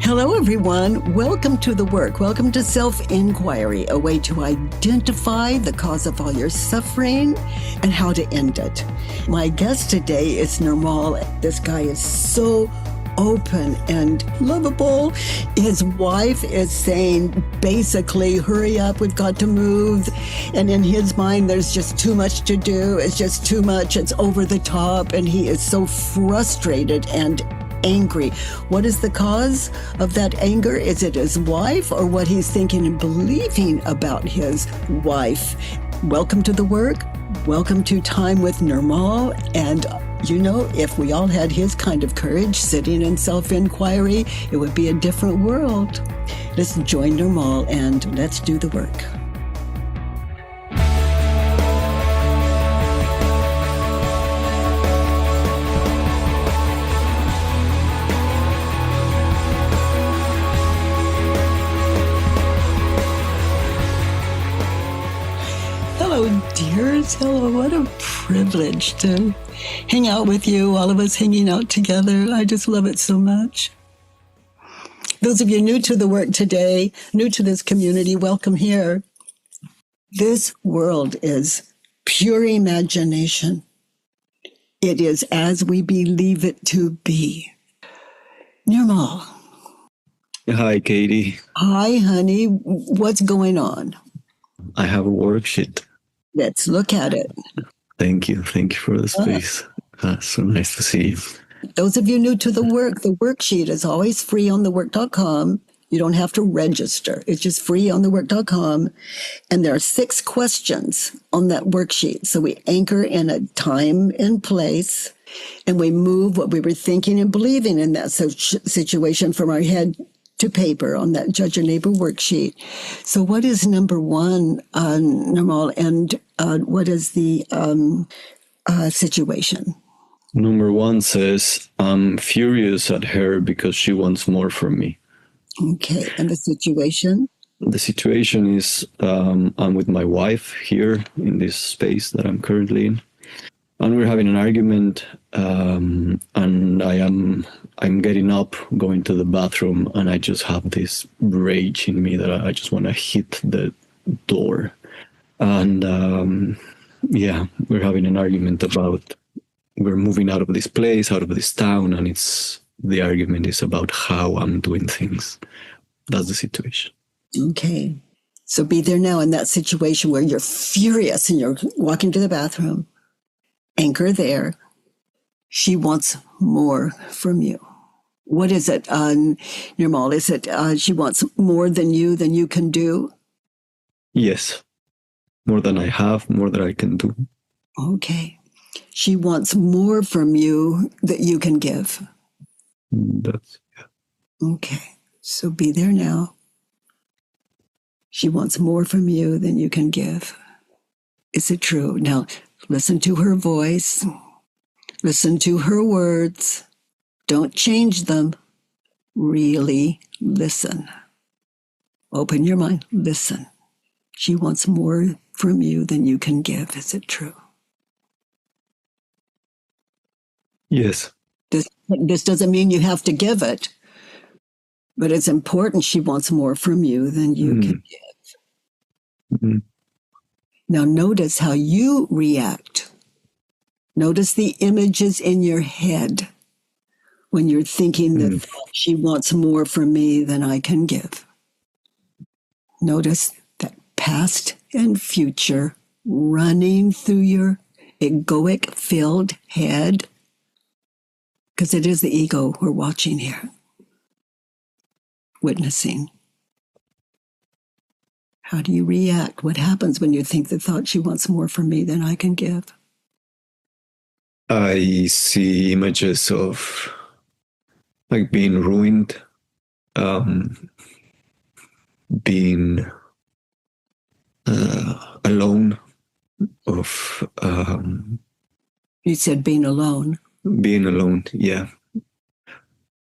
Hello, everyone. Welcome to The Work. Welcome to Self-Inquiry, a way to identify the cause of all your suffering and how to end it. My guest today is Nirmal. This guy is so open and lovable. His wife is saying, basically, hurry up, we've got to move. And in his mind, there's just too much to do. It's just too much. It's over the top. And he is so frustrated and angry. What is the cause of that anger? Is it his wife or what he's thinking and believing about his wife? Welcome to The Work. Welcome to Time with Nirmal. And you know, if we all had his kind of courage sitting in self-inquiry, it would be a different world. Let's join Nirmal and let's do the work. Hello, dears. Hello. What a privilege to hang out with you, all of us hanging out together. I just love it so much. Those of you new to the work today, new to this community, welcome here. This world is pure imagination. It is as we believe it to be. Nirmal. Hi, Katie. Hi, honey. What's going on? I have a worksheet. Let's look at it. Thank you. Thank you for the space. So nice to see you. Those of you new to the worksheet is always free on thework.com. You don't have to register. It's just free on thework.com. And there are 6 questions on that worksheet. So we anchor in a time and place, and we move what we were thinking and believing in that situation from our head to paper on that Judge Your Neighbor worksheet. So what is number 1, Nirmal, and what is the situation? Number 1 says, I'm furious at her because she wants more from me. Okay, and the situation? The situation is I'm with my wife here in this space that I'm currently in. And we're having an argument, and I'm getting up, going to the bathroom, and I just have this rage in me that I just want to hit the door. And we're having an argument about we're moving out of this place, out of this town, and the argument is about how I'm doing things. That's the situation. Okay. So be there now in that situation where you're furious and you're walking to the bathroom. Anchor there. She wants more from you. What is it, Nirmal? Is it she wants more than you can do? Yes. More than I have, more than I can do. Okay. She wants more from you that you can give. Yeah. Okay. So be there now. She wants more from you than you can give. Is it true? Now, listen to her voice. Listen to her words. Don't change them. Really listen. Open your mind. Listen. She wants more from you than you can give. Is it true? Yes. This doesn't mean you have to give it, but it's important. She wants more from you than you can give. Mm-hmm. Now notice how you react. Notice the images in your head when you're thinking that she wants more from me than I can give. Notice that past and future running through your egoic-filled head, because it is the ego we're watching here, witnessing. How do you react? What happens when you think the thought, she wants more from me than I can give? I see images of like being ruined, being alone, of You said being alone. Being alone, yeah.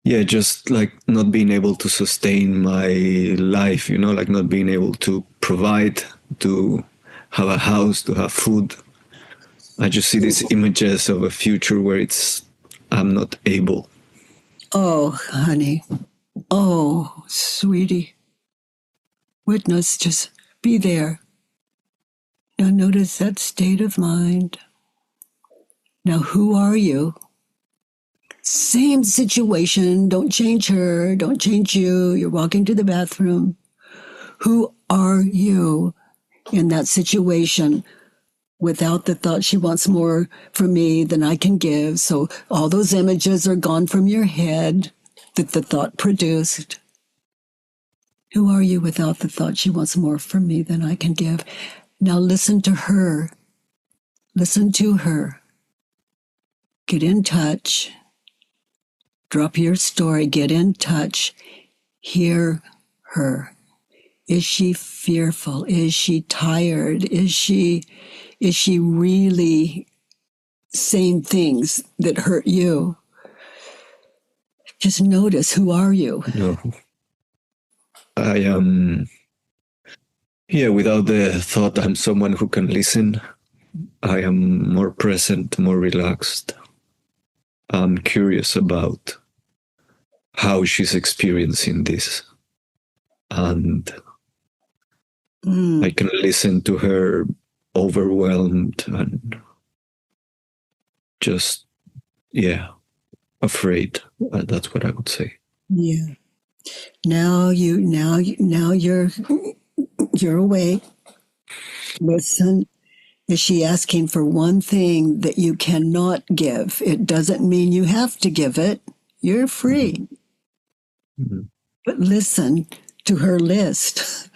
Yeah, just like not being able to sustain my life, like not being able to provide, to have a house, to have food. I just see these images of a future where I'm not able. Oh, honey, Oh, sweetie. Witness, just be there. Now notice that state of mind. Now, who are you? Same situation. Don't change her. Don't change you. You're walking to the bathroom. Who are you in that situation without the thought she wants more from me than I can give? So all those images are gone from your head that the thought produced. Who are you without the thought she wants more from me than I can give? Now listen to her. Listen to her. Get in touch. Drop your story. Get in touch. Hear her. Is she fearful? Is she tired? Is she really saying things that hurt you? Just notice, who are you? No. I am, without the thought I'm someone who can listen, I am more present, more relaxed. I'm curious about how she's experiencing this. And I can listen to her overwhelmed and just, afraid. That's what I would say. Yeah. Now you're awake. Listen. Is she asking for one thing that you cannot give? It doesn't mean you have to give it. You're free. Mm-hmm. But listen to her list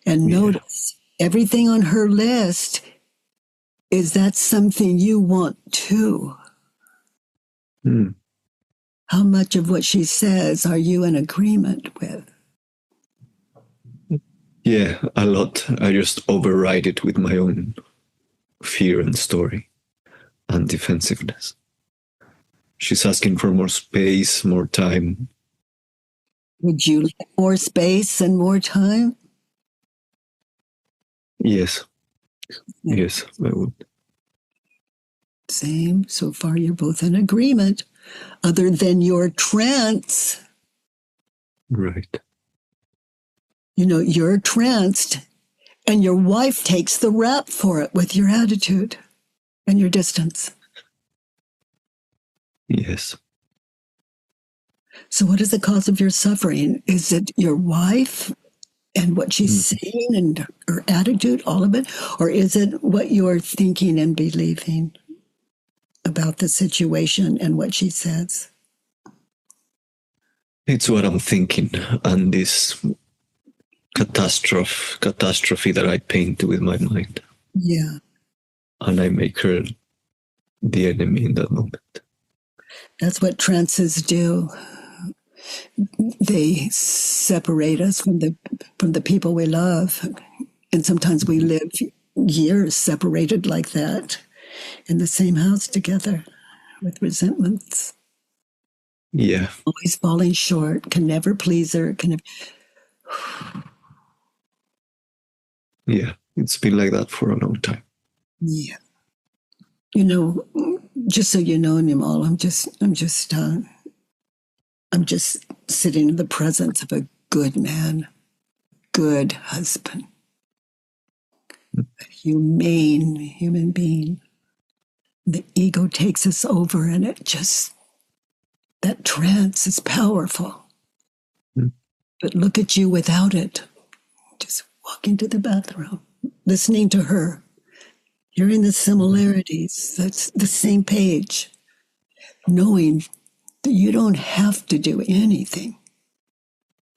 and notice everything on her list. Is that something you want too? Mm. How much of what she says are you in agreement with? Yeah, a lot. I just override it with my own fear and story and defensiveness. She's asking for more space, more time. Would you like more space and more time? Yes. Yes, I would. Same. So far, you're both in agreement. Other than your trance. Right. You're tranced, and your wife takes the rap for it with your attitude and your distance. Yes. So what is the cause of your suffering? Is it your wife and what she's saying and her attitude, all of it? Or is it what you're thinking and believing about the situation and what she says? It's what I'm thinking, and this catastrophe that I paint with my mind. Yeah. And I make her the enemy in that moment. That's what trances do. They separate us from the people we love. And sometimes we live years separated like that in the same house together with resentments. Yeah. Always falling short, can never please her, Yeah, it's been like that for a long time. Yeah. Just so you know, Nirmal, I'm just sitting in the presence of a good man, good husband, a humane human being. The ego takes us over, and that trance is powerful. But look at you without it. Just walking to the bathroom, listening to her, hearing the similarities. That's the same page. Knowing that you don't have to do anything.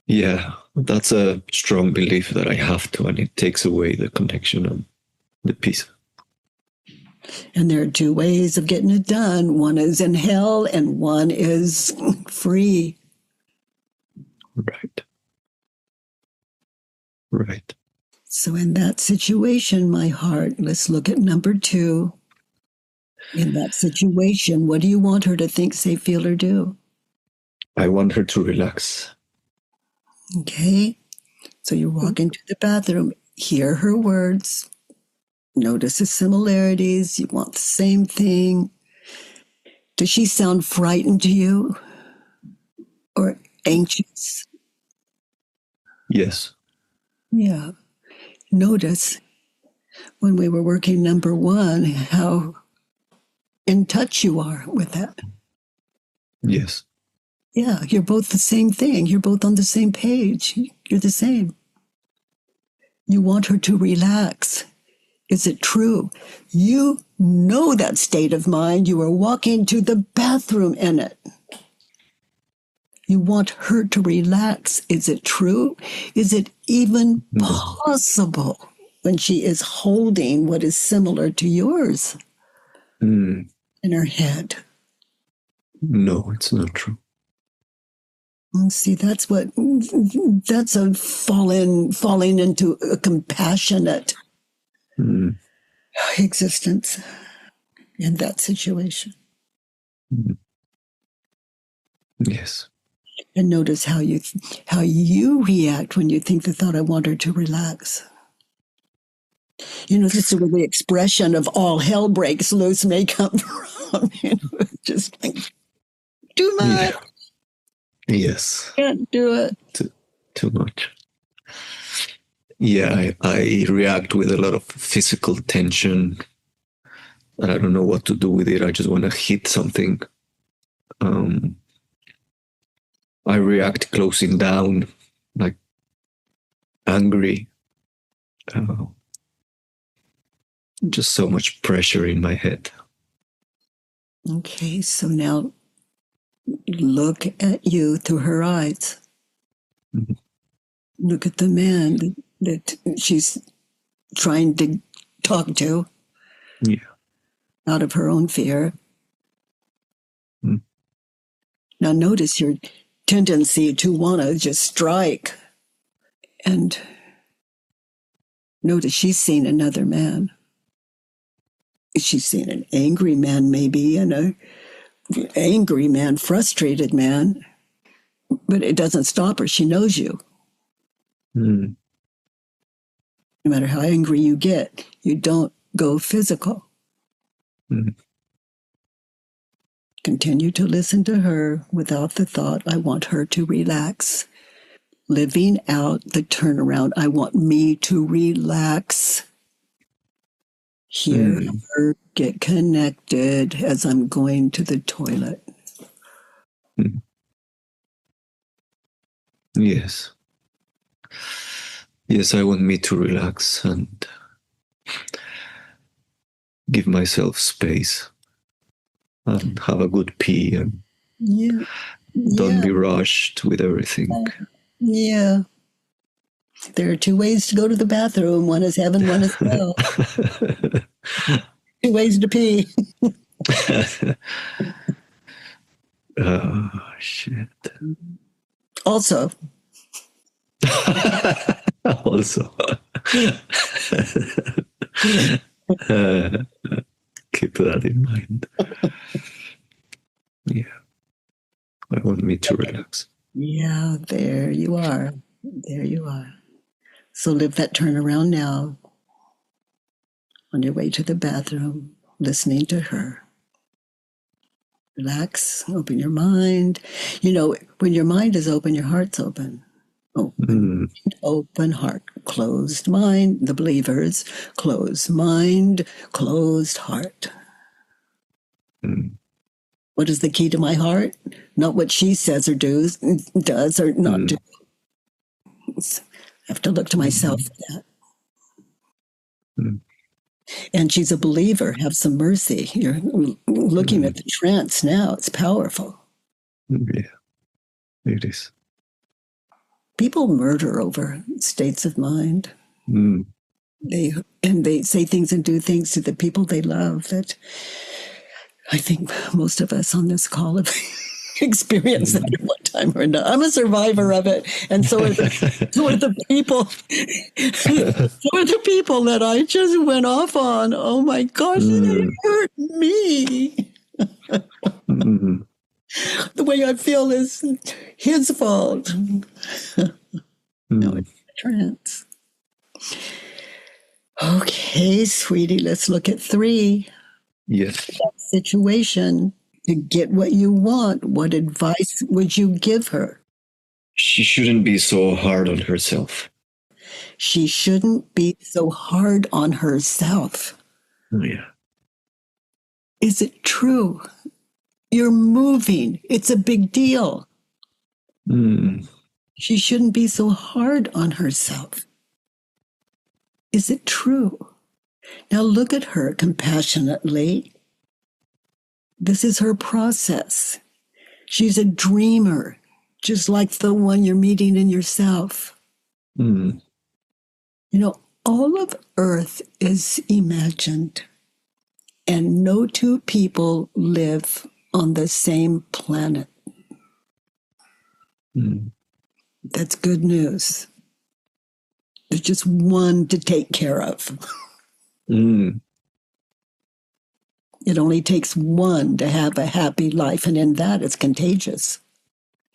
Yeah, that's a strong belief that I have to, and it takes away the connection and the peace. And there are two ways of getting it done. One is in hell and one is free. Right. Right. So in that situation, my heart, let's look at number 2. In that situation, what do you want her to think, say, feel, or do? I want her to relax. Okay. So you walk into the bathroom, hear her words, notice the similarities. You want the same thing. Does she sound frightened to you? Or anxious. Yes. Yeah. Notice when we were working number one, how in touch you are with that. Yes. Yeah, you're both the same thing. You're both on the same page. You're the same. You want her to relax. Is it true? You know that state of mind. You are walking to the bathroom in it. You want her to relax. Is it true? Is it even possible when she is holding what is similar to yours Mm. in her head? No, it's not true. See, that's a falling into a compassionate existence in that situation. Mm. Yes. And notice how you react when you think the thought, I want her to relax. This is where the expression of all hell breaks loose may come from. Just like, too much. Yeah. Yes. Can't do it. Too much. Yeah, I react with a lot of physical tension, and I don't know what to do with it. I just want to hit something. I react closing down, like angry. Just so much pressure in my head. Okay, so now look at you through her eyes. Mm-hmm. Look at the man that she's trying to talk to. Yeah. Out of her own fear. Mm. Now notice your tendency to want to just strike. And notice she's seen another man. She's seen an angry man maybe, and an angry man, frustrated man. But it doesn't stop her. She knows you. Mm. No matter how angry you get, you don't go physical. Mm. Continue to listen to her without the thought, I want her to relax. Living out the turnaround, I want me to relax. Hear her get connected as I'm going to the toilet. Mm. Yes. Yes, I want me to relax and give myself space and have a good pee and don't be rushed with everything. Yeah. There are two ways to go to the bathroom. One is heaven, one is hell. 2 ways to pee. Oh, shit. Also. Keep that in mind. Yeah. I want me to relax. Yeah, there you are. There you are. So live that turnaround now. On your way to the bathroom, listening to her. Relax, open your mind. When your mind is open, your heart's open. Open heart, closed mind, the believers, closed mind, closed heart. What is the key to my heart? Not what she says or does or not do. I have to look to myself for that. And she's a believer. Have some mercy. You're looking at the trance now. It's powerful. Yeah, it is. People murder over states of mind. They say things and do things to the people they love that I think most of us on this call have experienced that at one time or another. I'm a survivor of it, and so are the people. So are the people that I just went off on. Oh my gosh, they hurt me. The way I feel is his fault. No, it's a trance. Okay, sweetie, let's look at 3. Yes. That situation to get what you want. What advice would you give her? She shouldn't be so hard on herself. She shouldn't be so hard on herself. Oh, yeah. Is it true? You're moving. It's a big deal. Mm. She shouldn't be so hard on herself. Is it true? Now look at her compassionately. This is her process. She's a dreamer, just like the one you're meeting in yourself. Mm. You know, all of Earth is imagined, and no two people live on the same planet. Mm. That's good news. There's just one to take care of. Mm. It only takes one to have a happy life, and in that, it's contagious.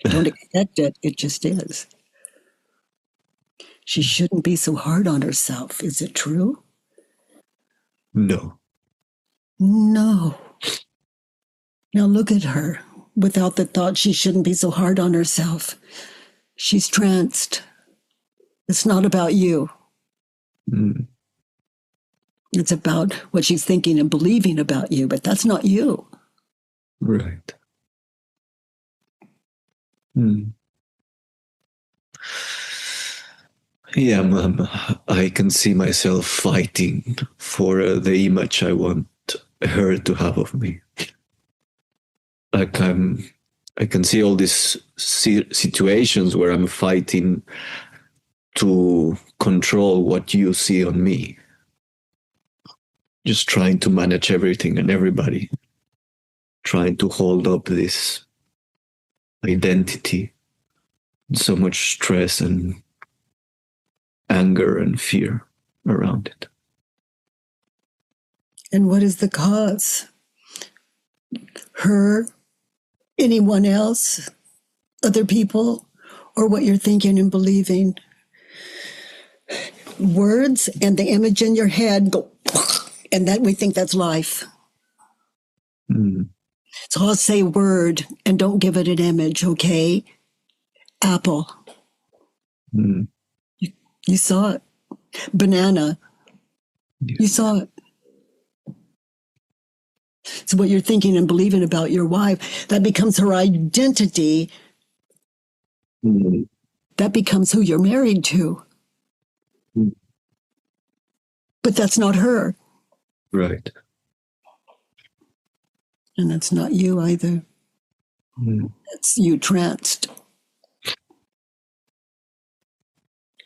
Don't expect it, it just is. She shouldn't be so hard on herself. Is it true? No. No. Now look at her without the thought she shouldn't be so hard on herself. She's tranced. It's not about you. Mm. It's about what she's thinking and believing about you, but that's not you. Right. Mm. Yeah, Mom, I can see myself fighting for the image I want her to have of me. Like I can see all these situations where I'm fighting to control what you see on me. Just trying to manage everything and everybody. Trying to hold up this identity. So much stress and anger and fear around it. And what is the cause? Her, anyone else, other people, or what you're thinking and believing? Words and the image in your head go, and that we think that's life. Mm. So I'll say word and don't give it an image, okay? Apple. Mm. You saw it. Banana. Yeah. You saw it. So what you're thinking and believing about your wife, that becomes her identity. Mm. That becomes who you're married to. Mm. But that's not her. Right. And that's not you either. Mm. That's you tranced.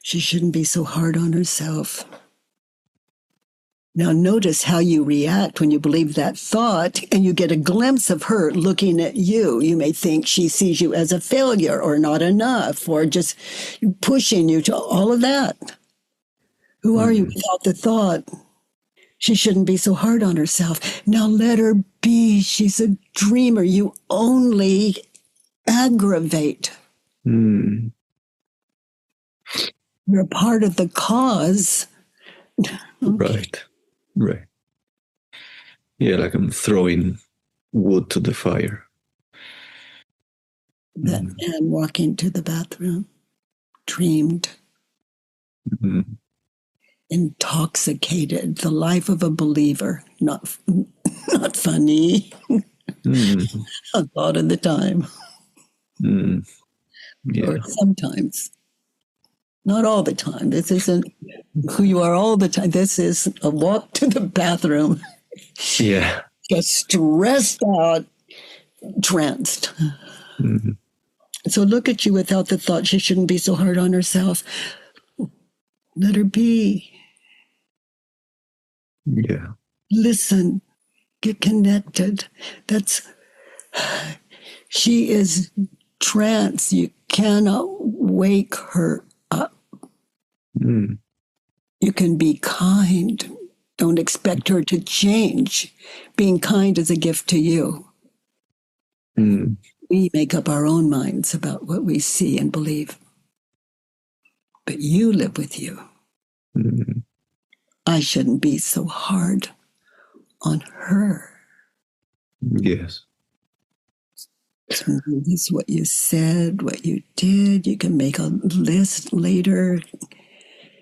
She shouldn't be so hard on herself. Now notice how you react when you believe that thought and you get a glimpse of her looking at you. You may think she sees you as a failure or not enough or just pushing you to all of that. Who are you without the thought? She shouldn't be so hard on herself. Now let her be. She's a dreamer. You only aggravate. Mm. You're a part of the cause. Right. Right. Yeah, like I'm throwing wood to the fire. That man walking to the bathroom, dreamed, Mm. intoxicated, the life of a believer, not funny, Mm. a lot of the time, Mm. Yeah. or sometimes. Not all the time. This isn't who you are all the time. This is a walk to the bathroom, Yeah. just stressed out, tranced. Mm. So look at you without the thought she shouldn't be so hard on herself. Let her be. Yeah. Listen. Get connected. She is trance. You cannot wake her up. Mm. You can be kind. Don't expect her to change. Being kind is a gift to you. Mm. We make up our own minds about what we see and believe. But you live with you. Mm. I shouldn't be so hard on her. Yes. So notice what you said, what you did. You can make a list later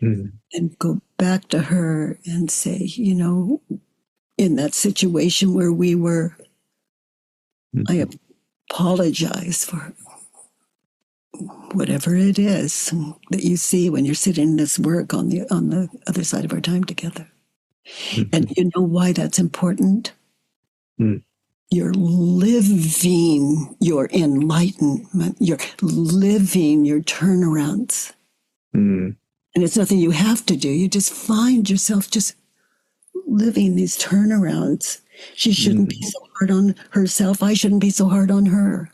Mm. and go back to her and say, in that situation where we were, I Mhm. apologize for whatever it is that you see when you're sitting in this work on the other side of our time together. And Mhm. you know why that's important? Mm. You're living your enlightenment. You're living your turnarounds. Mm. And it's nothing you have to do. You just find yourself just living these turnarounds. She shouldn't be Mm. so hard on herself. I shouldn't be so hard on her.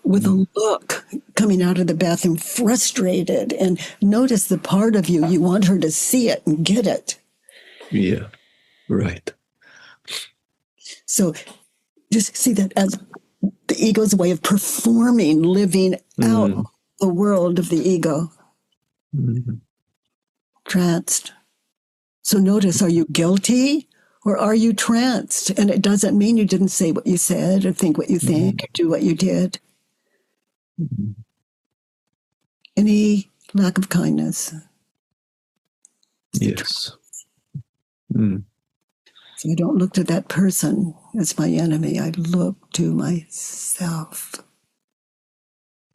With Mm. a look coming out of the bathroom, frustrated, and notice the part of you want her to see it and get it. Yeah, right. So just see that as the ego's way of performing, living out Mm. the world of the ego, Mm. tranced. So notice, are you guilty or are you tranced? And it doesn't mean you didn't say what you said or think what you think Mm. or do what you did. Mm. Any lack of kindness. Yes. Mm. So I don't look to that person as my enemy. I look to myself.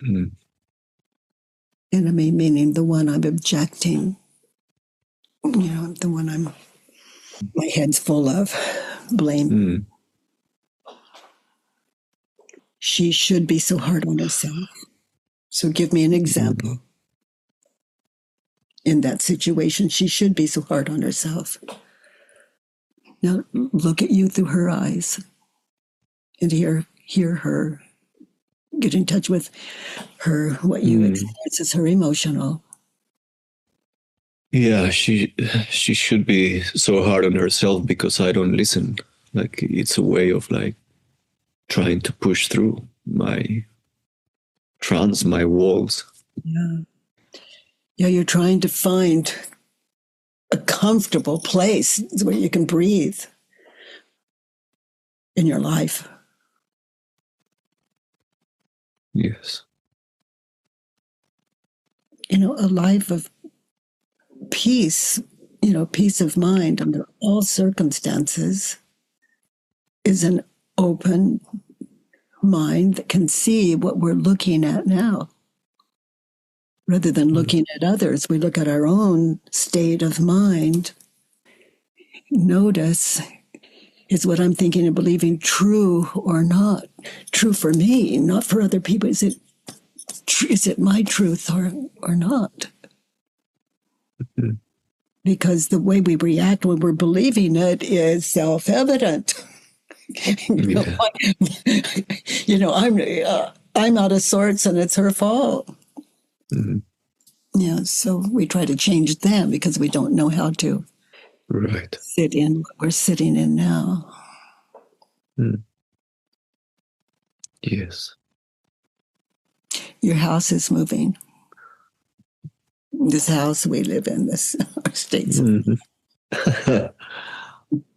Mm. Enemy meaning the one I'm objecting. The one my head's full of blame. Mm. She should be so hard on herself. So give me an example. Mm. In that situation, she should be so hard on herself. Now look at you through her eyes and hear her. Get in touch with her, what you Mm. experience as her emotional. Yeah, she should be so hard on herself because I don't listen. Like it's a way of like trying to push through my trance, my walls. Yeah. Yeah, you're trying to find a comfortable place where you can breathe in your life. Yes. A life of peace, peace of mind under all circumstances is an open mind that can see what we're looking at now. Rather than Mm. looking at others, we look at our own state of mind. Notice, is what I'm thinking and believing true or not? True for me, not for other people. Is it my truth or not? Mm. Because the way we react when we're believing it is self-evident. Yeah. I'm out of sorts and it's her fault. Mm. Yeah, so we try to change them because we don't know how to Right. sit in what we're sitting in now. Mm. Yes. Your house is moving. This house we live in, this our states. Mm.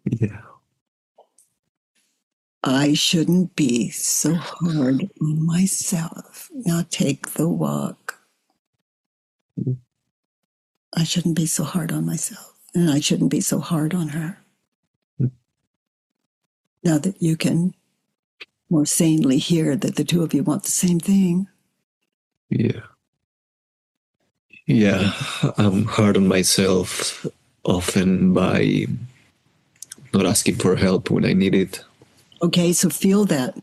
Yeah. I shouldn't be so hard on myself. Now take the walk. Mm. I shouldn't be so hard on myself. And I shouldn't be so hard on her. Mm. Now that you can more sanely hear that the two of you want the same thing. Yeah. Yeah. I'm hard on myself often by not asking for help when I need it. Okay, so feel that.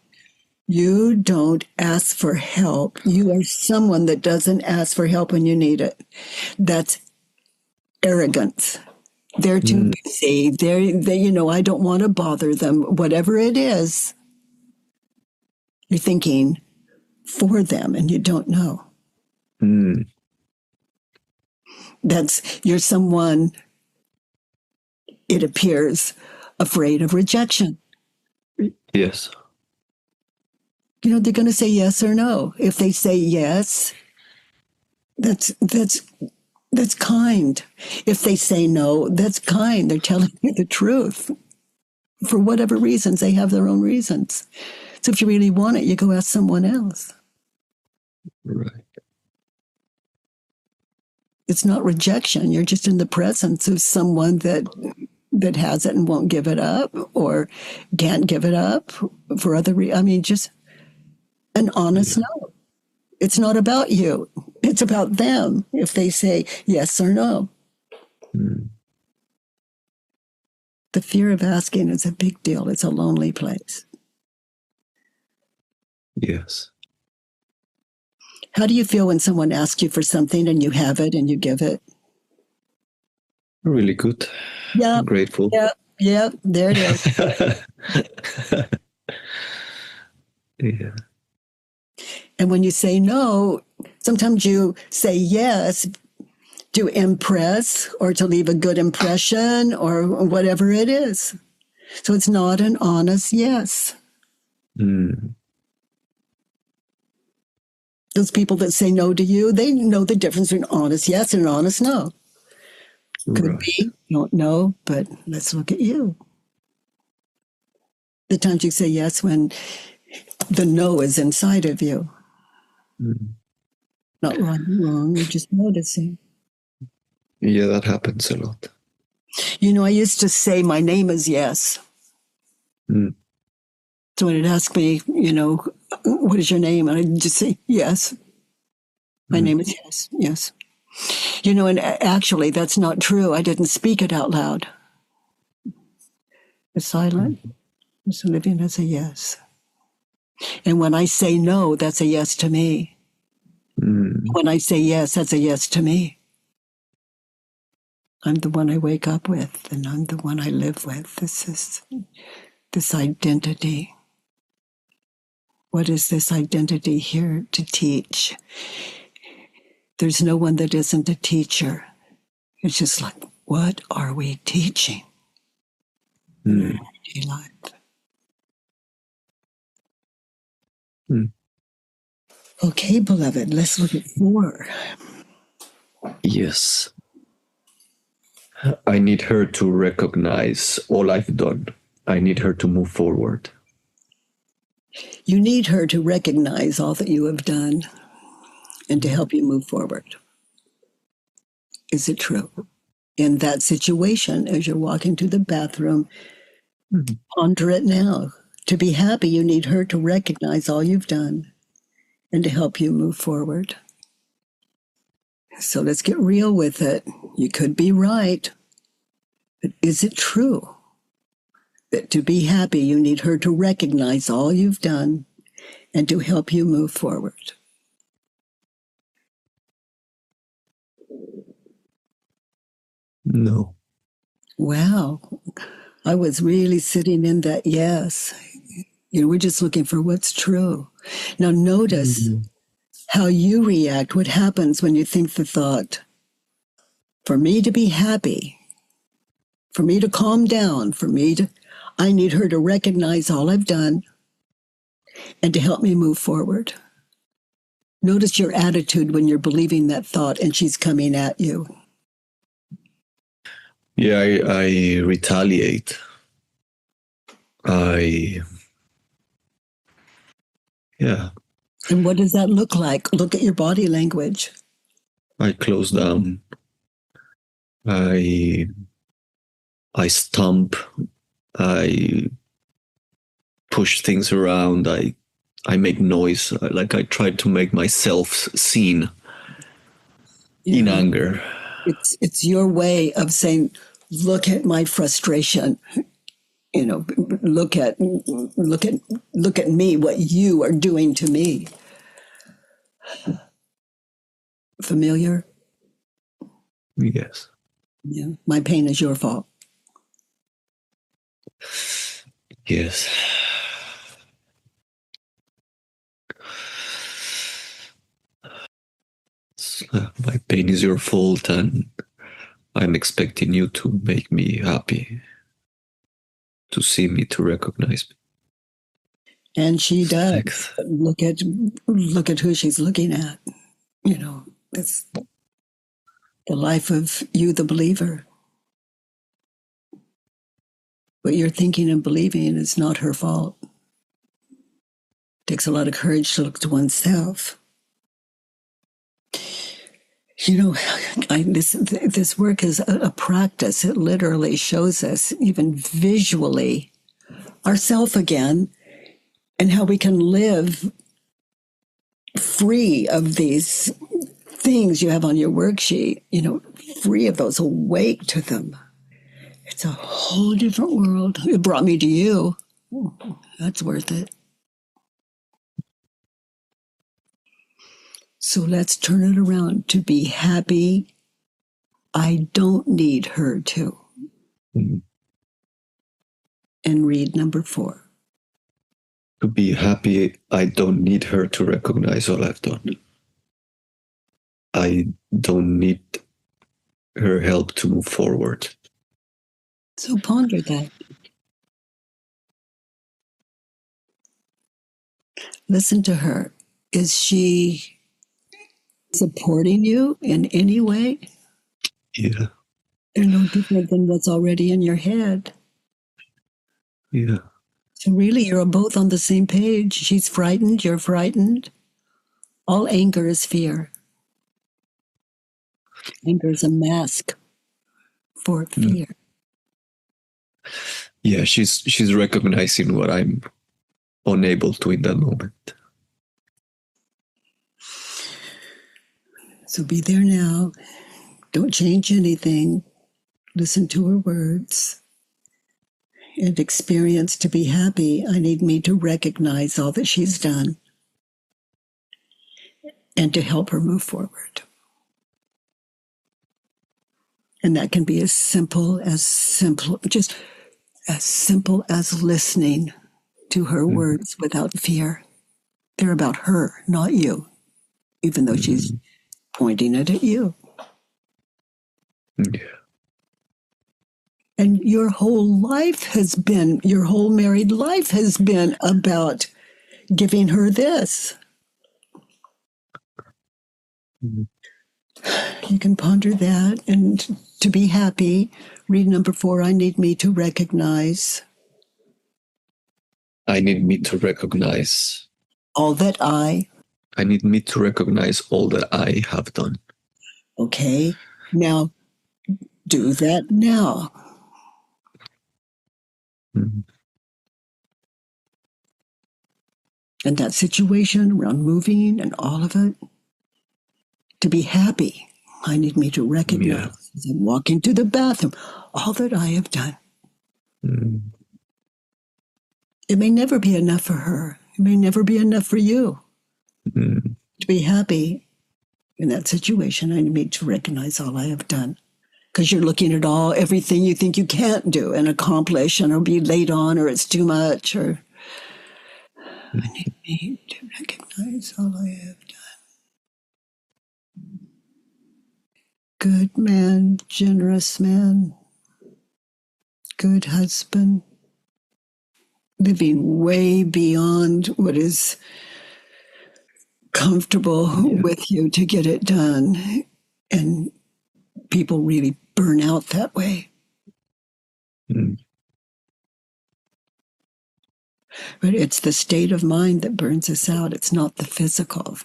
You don't ask for help. You are someone that doesn't ask for help when you need it. That's arrogance. They're too Mm. busy. I don't want to bother them. Whatever it is, you're thinking for them and you don't know. Mm. You're someone, it appears, afraid of rejection. Yes. They're going to say yes or no. If they say yes, that's kind. If they say no, that's kind. They're telling you the truth. For whatever reasons, they have their own reasons. So if you really want it, you go ask someone else. Right. It's not rejection. You're just in the presence of someone that has it and won't give it up or can't give it up for other I mean, just an honest no. It's not about you. It's about them if they say yes or no. Mm. The fear of asking is a big deal. It's a lonely place. Yes. How do you feel when someone asks you for something and you have it and you give it? Really good. Yeah. I'm grateful. Yeah. There it is. Yeah. And when you say no, sometimes you say yes to impress or to leave a good impression or whatever it is. So it's not an honest yes. Mm. Those people that say no to you, they know the difference between honest yes and an honest no. Could Right. be, don't know, but let's look at you. The times you say yes when the no is inside of you. Mm. Not right or wrong, you're just noticing. Yeah, that happens a lot. You know, I used to say my name is yes. Mm. So when it asked me, you know, what is your name? And I'd just say, yes. My name is yes, yes. You know, and actually that's not true. I didn't speak it out loud. It's silent. It's living as a yes. And when I say no, that's a yes to me. Mm. When I say yes, that's a yes to me. I'm the one I wake up with, and I'm the one I live with. This is this identity. What is this identity here to teach? There's no one that isn't a teacher. It's just like, what are we teaching in our everyday life? Mm. Okay, beloved, let's look at 4. Yes. I need her to recognize all I've done. I need her to move forward. You need her to recognize all that you have done and to help you move forward. Is it true? In that situation, as you're walking to the bathroom, ponder it now. To be happy, you need her to recognize all you've done and to help you move forward. So let's get real with it. You could be right, but is it true that to be happy, you need her to recognize all you've done and to help you move forward? No. Wow. I was really sitting in that yes. You know, we're just looking for what's true. Now notice how you react, what happens when you think the thought, for me to be happy, for me to calm down, I need her to recognize all I've done and to help me move forward. Notice your attitude when you're believing that thought and she's coming at you. Yeah, I retaliate. Yeah, And what does that look like? Look at your body language. I close down. I stomp. I push things around. I make noise. Like I try to make myself seen in anger. It's your way of saying, look at my frustration. You know, look at me, what you are doing to me. Familiar? Yes. Yeah. My pain is your fault. Yes. My pain is your fault, and I'm expecting you to make me happy, to see me, to recognize me. And she does. Thanks. Look at who she's looking at. You know, it's the life of you, the believer. What you're thinking and believing is not her fault. Takes a lot of courage to look to oneself. You know, this work is a practice. It literally shows us, even visually, ourself again, and how we can live free of these things you have on your worksheet, free of those, awake to them. It's a whole different world. It brought me to you. That's worth it. So let's turn it around. To be happy, I don't need her to. Mm-hmm. And read number 4. To be happy, I don't need her to recognize all I've done. I don't need her help to move forward. So ponder that. Listen to her. Is she supporting you in any way? Yeah. They're no different than what's already in your head. Yeah. So really, you're both on the same page. She's frightened, you're frightened. All anger is fear. Anger is a mask for fear. Yeah, she's recognizing what I'm unable to in that moment. So be there now. Don't change anything. Listen to her words. And experience. To be happy, I need me to recognize all that she's done and to help her move forward. And that can be just as simple as listening to her words without fear. They're about her, not you, even though she's pointing it at you. Yeah. And your whole married life has been about giving her this. You can ponder that. And to be happy, read number 4, I need me to recognize. I need me to recognize. I need me to recognize all that I have done. Okay. Now, do that now. Mm-hmm. And that situation around moving and all of it. To be happy, I need me to recognize as I'm walking to the bathroom all that I have done. Mm. It may never be enough for her. It may never be enough for you. Mm. To be happy in that situation, I need to recognize all I have done. Because you're looking at everything you think you can't do and accomplish, and it'll be late on, or it's too much, or I need me to recognize all I have done. Good man, generous man, good husband, living way beyond what is comfortable with you to get it done. And people really burn out that way. Mm. But it's the state of mind that burns us out. It's not the physical.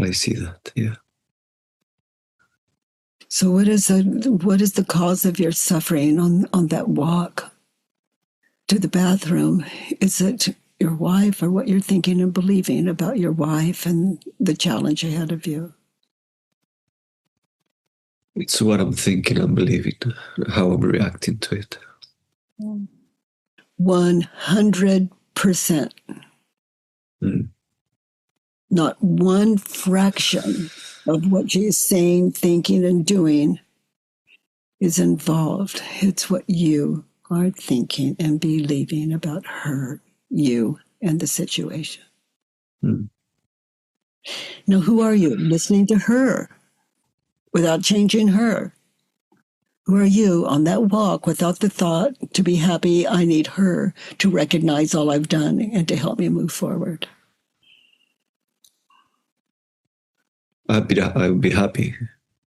I see that, yeah. So what is the cause of your suffering on that walk to the bathroom? Is it your wife, or what you're thinking and believing about your wife and the challenge ahead of you? It's what I'm thinking and believing, how I'm reacting to it. 100%. Mm. Not one fraction of what she is saying, thinking, and doing is involved. It's what you are thinking and believing about her, you, and the situation. Mm. Now, who are you? Listening to her without changing her. Who are you on that walk without the thought, to be happy, I need her to recognize all I've done and to help me move forward? I would be happy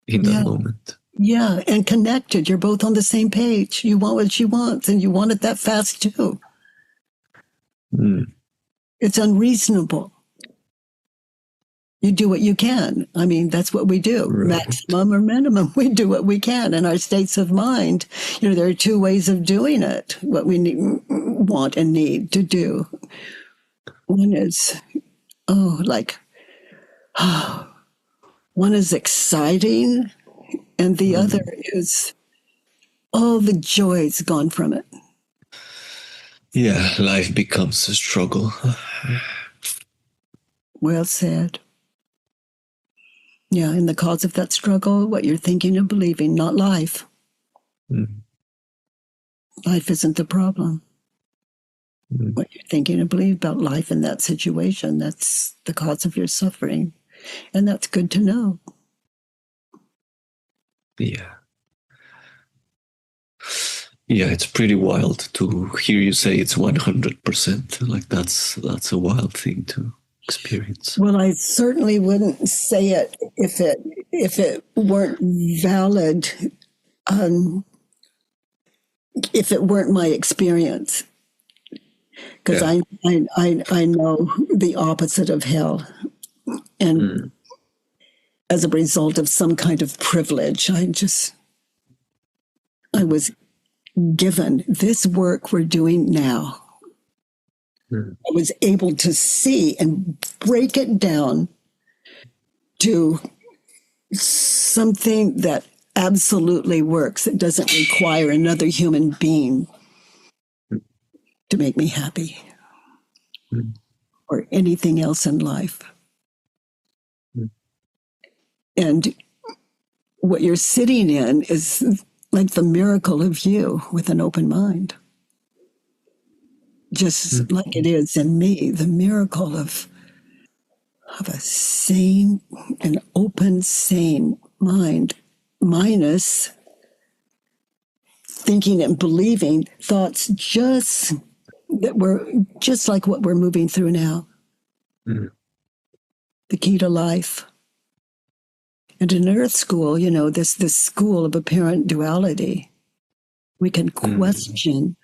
in that moment. Yeah, and connected. You're both on the same page. You want what she wants, and you want it that fast too. Mm. It's unreasonable. You do what you can. I mean, that's what we do. Right. Maximum or minimum. We do what we can in our states of mind. There are two ways of doing it, what we want and need to do. One is, one is exciting, and the other is all the joy is gone from it. Yeah, life becomes a struggle. Well said. Yeah, and the cause of that struggle, what you're thinking and believing, not life. Mm. Life isn't the problem. Mm. What you're thinking and believing about life in that situation, that's the cause of your suffering. And that's good to know. Yeah. Yeah, it's pretty wild to hear you say it's 100%. Like that's a wild thing to experience. Well, I certainly wouldn't say it if it weren't valid, if it weren't my experience. Because Yeah. I know the opposite of hell. And as a result of some kind of privilege, I was given this work we're doing now. I was able to see and break it down to something that absolutely works. It doesn't require another human being to make me happy or anything else in life. And what you're sitting in is like the miracle of you with an open mind. Just like it is in me, the miracle of a sane and open, sane mind, minus thinking and believing thoughts just that were just like what we're moving through now. The key to life. And in Earth School, this school of apparent duality, we can question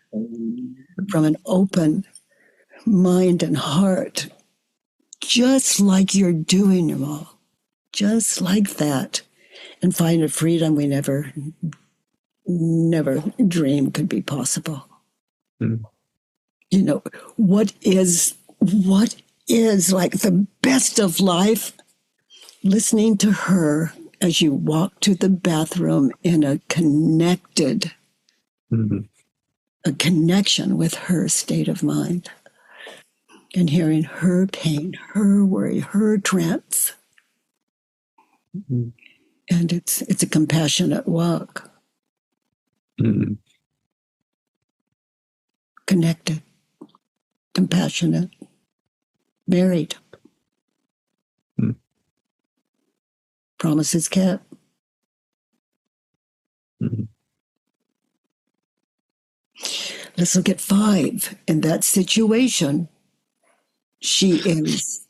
from an open mind and heart, just like you're doing, Nirmal, just like that, and find a freedom we never dreamed could be possible. What is like the best of life? Listening to her as you walk to the bathroom in a connected, a connection with her state of mind, and hearing her pain, her worry, her trance. And it's a compassionate walk. Connected, compassionate, married. Promises kept. Let's look at 5. In that situation, she's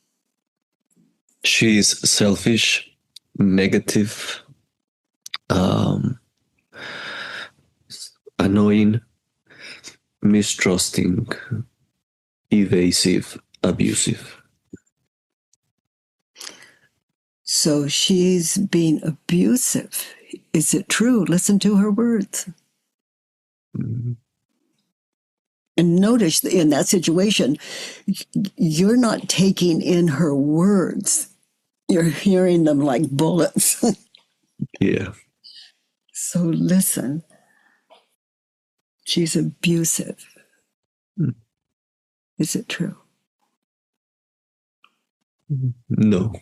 selfish, negative, annoying, mistrusting, evasive, abusive. So she's being abusive. Is it true? Listen to her words. And notice in that situation, you're not taking in her words. You're hearing them like bullets. Yeah. So listen. She's abusive. Is it true? No.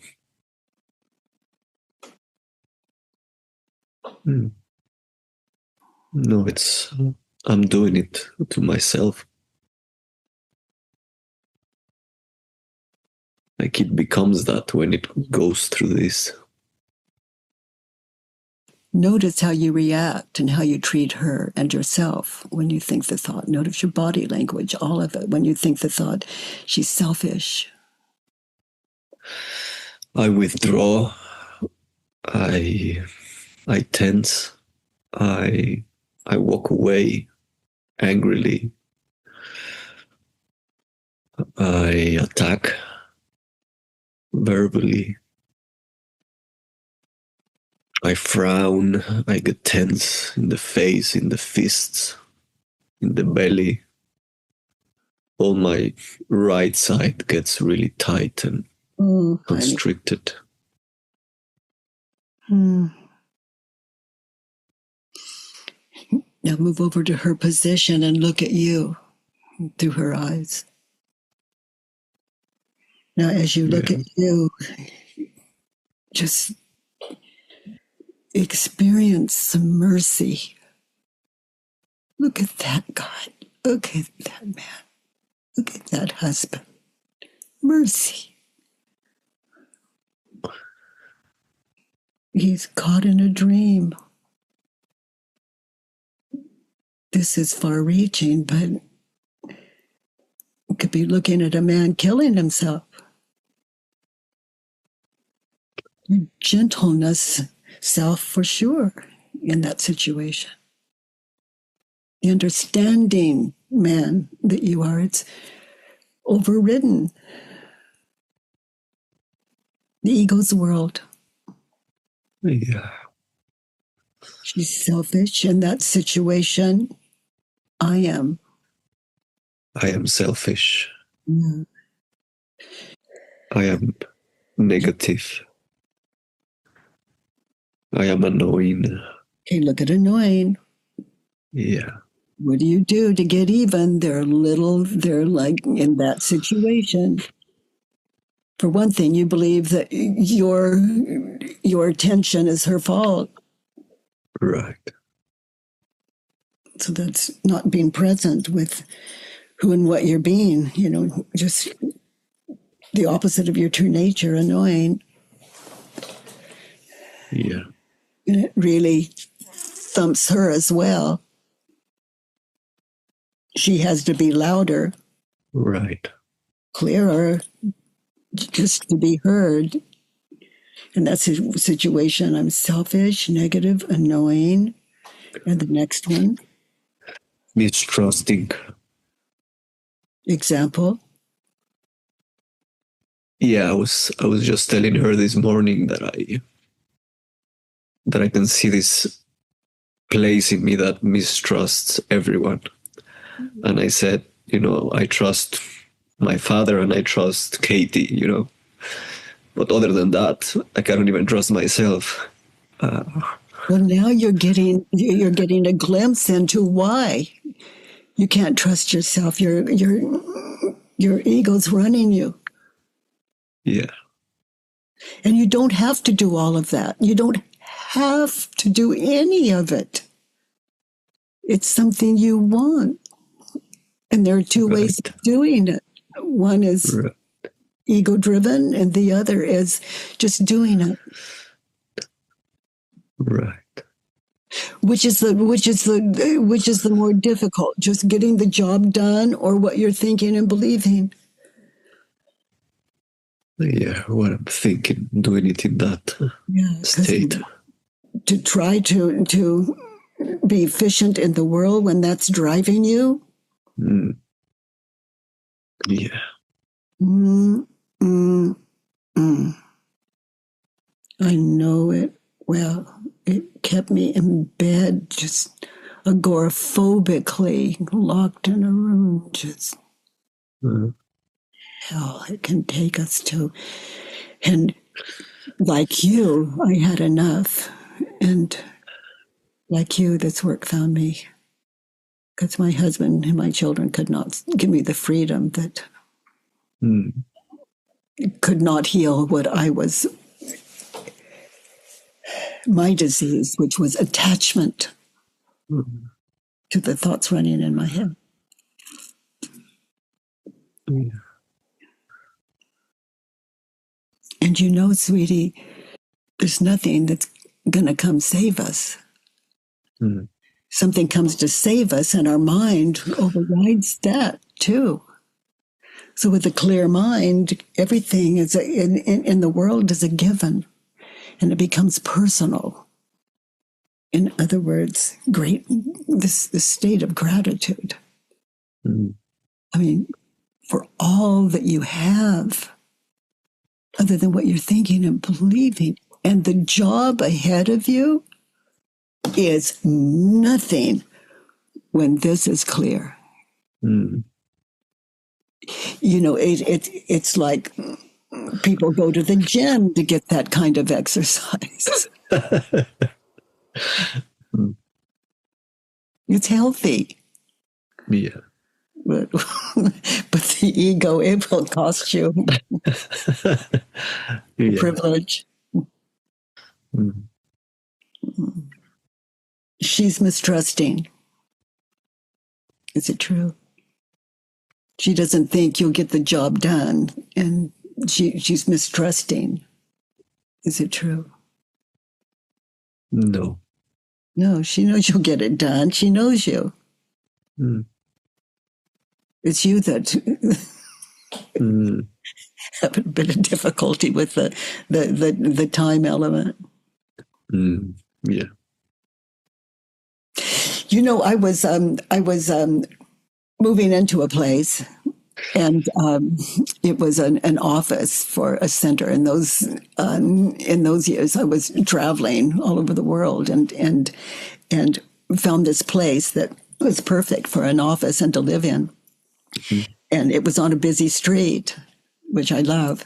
No, I'm doing it to myself. Like it becomes that when it goes through this. Notice how you react and how you treat her and yourself when you think the thought. Notice your body language, all of it. When you think the thought, she's selfish. I withdraw. I tense. I walk away angrily. I attack verbally. I frown. I get tense in the face, in the fists, in the belly. All my right side gets really tight and constricted. Now move over to her position and look at you through her eyes. Now, as you look at you, just experience some mercy. Look at that God. Look at that man. Look at that husband. Mercy. He's caught in a dream. This is far-reaching, but you could be looking at a man killing himself. Gentleness, self for sure, in that situation. The understanding man that you are, it's overridden. The ego's world. Yeah. She's selfish in that situation. I am. I am selfish. Yeah. I am negative. I am annoying. Okay, look at annoying. Yeah. What do you do to get even? They're like in that situation. For one thing, you believe that your attention is her fault. Right. So that's not being present with who and what you're being, just the opposite of your true nature, annoying. Yeah. And it really thumps her as well. She has to be louder. Right. Clearer, just to be heard. And that's a situation. I'm selfish, negative, annoying. And the next one. Mistrusting. Example. Yeah, I was just telling her this morning that I can see this place in me that mistrusts everyone. And I said, I trust my father and I trust Katie, But other than that, I cannot even trust myself. Well, now you're getting a glimpse into why you can't trust yourself. Your ego's running you. Yeah. And you don't have to do all of that. You don't have to do any of it. It's something you want. And there are two ways of doing it. One is ego-driven, and the other is just doing it. Right. Which is the more difficult? Just getting the job done, or what you're thinking and believing? Yeah, what I'm thinking, doing it in that state. To try to be efficient in the world when that's driving you. Yeah. I know it well. It kept me in bed, just agoraphobically locked in a room. Just hell it can take us to. And like you, I had enough. And like you, this work found me. Because my husband and my children could not give me the freedom that could not heal what I was, my disease, which was attachment to the thoughts running in my head. Yeah. And sweetie, there's nothing that's going to come save us. Something comes to save us, and our mind overrides that too. So with a clear mind, everything is in the world is a given, and it becomes personal. In other words, this state of gratitude. I mean, for all that you have, other than what you're thinking and believing. And the job ahead of you is nothing when this is clear. Mm. You know, it's like people go to the gym to get that kind of exercise. It's healthy. Yeah. But the ego, it will cost you Yeah. privilege. Mm. She's mistrusting. Is it true? She doesn't think you'll get the job done, and she's mistrusting. Is it true? No. No, she knows you'll get it done. She knows you. Mm. It's you that Mm. have a bit of difficulty with the time element. Mm. Yeah. You know, I was moving into a place, and it was an office for a center. In those years, I was traveling all over the world, and found this place that was perfect for an office and to live in. Mm. And it was on a busy street, which I love.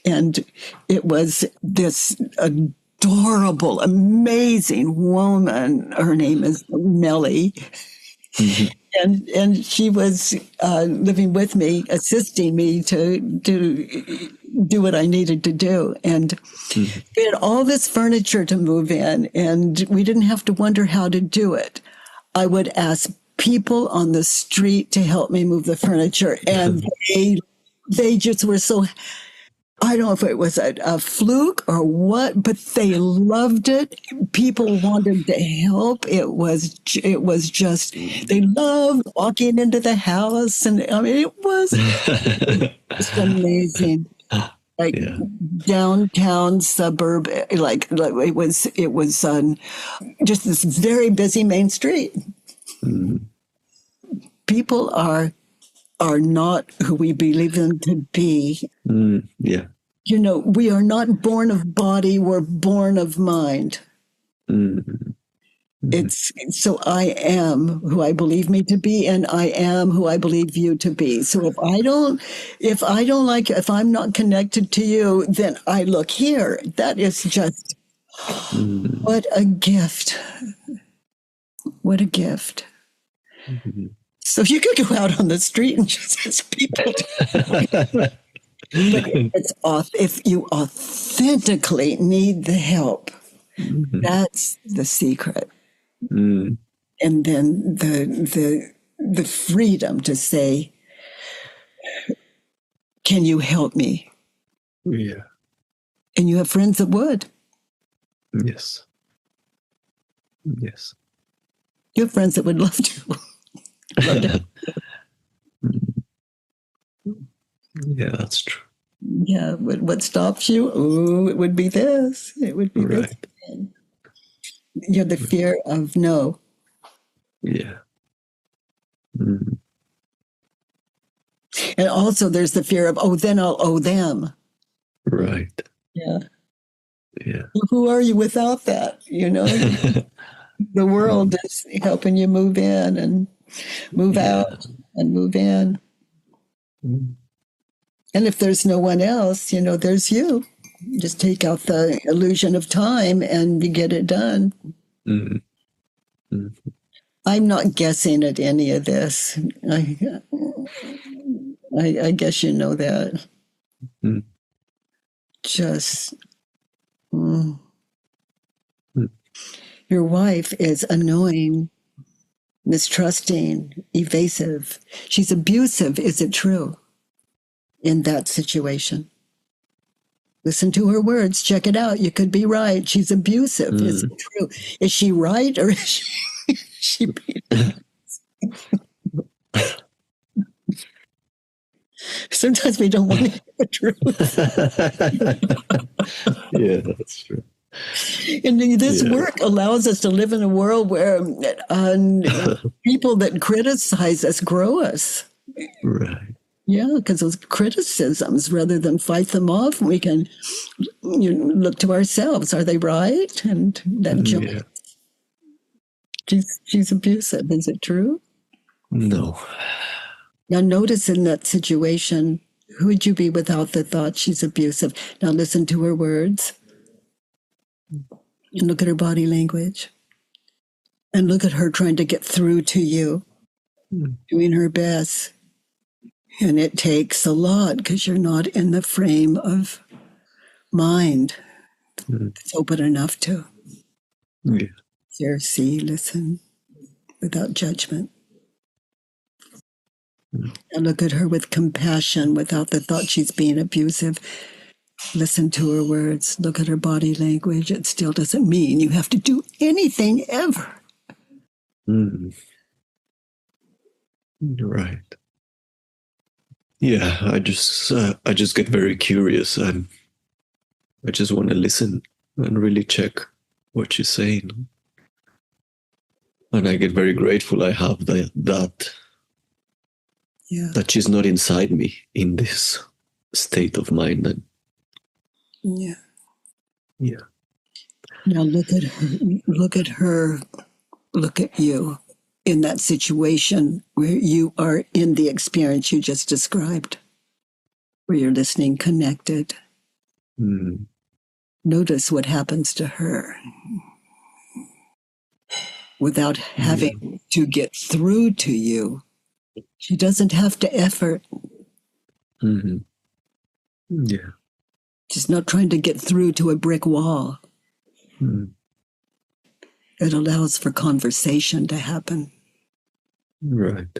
And it was this adorable, amazing woman. Her name is Melly. Mm-hmm. And she was living with me, assisting me to do what I needed to do. And we had all this furniture to move in, and we didn't have to wonder how to do it. I would ask people on the street to help me move the furniture, and they just were so, I don't know if it was a fluke or what, but they loved it. People wanted to help. It was just, they loved walking into the house. And I mean, it was just amazing. Like downtown suburb, like it was just this very busy main street. Mm. People are not who we believe them to be. Mm. Yeah. You know, we are not born of body, we're born of mind. Mm-hmm. It's so I am who I believe me to be, and I am who I believe you to be. So if I'm not connected to you, then I look here. That is just what a gift. What a gift. Mm-hmm. So you could go out on the street and just ask people. But if you authentically need the help, that's the secret. Mm. And then the freedom to say, can you help me? Yeah. And you have friends that would. Yes. Yes. You have friends that would love to. Love to. Yeah, that's true. Yeah. What stops you? Oh, it would be this. It would be this. You have the fear of no. Yeah. Mm. And also there's the fear of, oh, then I'll owe them. Right. Yeah. Yeah. Who are you without that? You know, the world is helping you move in and move out and move in. Mm. And if there's no one else, you know, there's you. Just take out the illusion of time and you get it done. Mm. Mm. I'm not guessing at any of this. I guess you know that. Mm. Just your wife is annoying, mistrusting, evasive. She's abusive. Is it true in that situation? Listen to her words. Check it out. You could be right. She's abusive. Is it true? Is she right or is she being... Sometimes we don't want to hear the truth. Yeah, that's true. And this work allows us to live in a world where people that criticize us grow us. Right. Yeah, because those criticisms, rather than fight them off, we can look to ourselves. Are they right? And that Yeah. she's abusive. Is it true? No. Now, notice in that situation, who would you be without the thought she's abusive? Now, listen to her words and look at her body language and look at her trying to get through to you, doing her best. And it takes a lot because you're not in the frame of mind that's open enough to hear, see, listen without judgment. And look at her with compassion without the thought she's being abusive. Listen to her words. Look at her body language. It still doesn't mean you have to do anything ever. Right. Yeah, I just get very curious, and I just want to listen and really check what she's saying. And I get very grateful I have that she's not inside me in this state of mind. And yeah. Yeah. Now look at her, look at you in that situation where you are in the experience you just described, where you're listening, connected. Notice what happens to her without having to get through to you. She doesn't have to effort. Yeah. She's not trying to get through to a brick wall. It allows for conversation to happen. Right.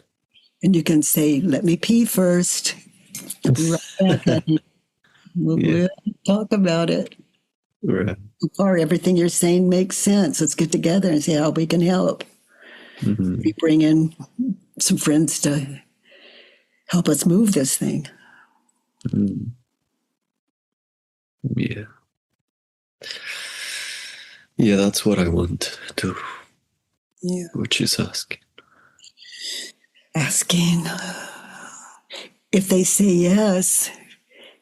And you can say, let me pee first. Right back at you. We'll talk about it. Right. So far, everything you're saying makes sense. Let's get together and see how we can help. We bring in some friends to help us move this thing. Yeah. Yeah, that's what I want to. Yeah. What she's asking. If they say yes,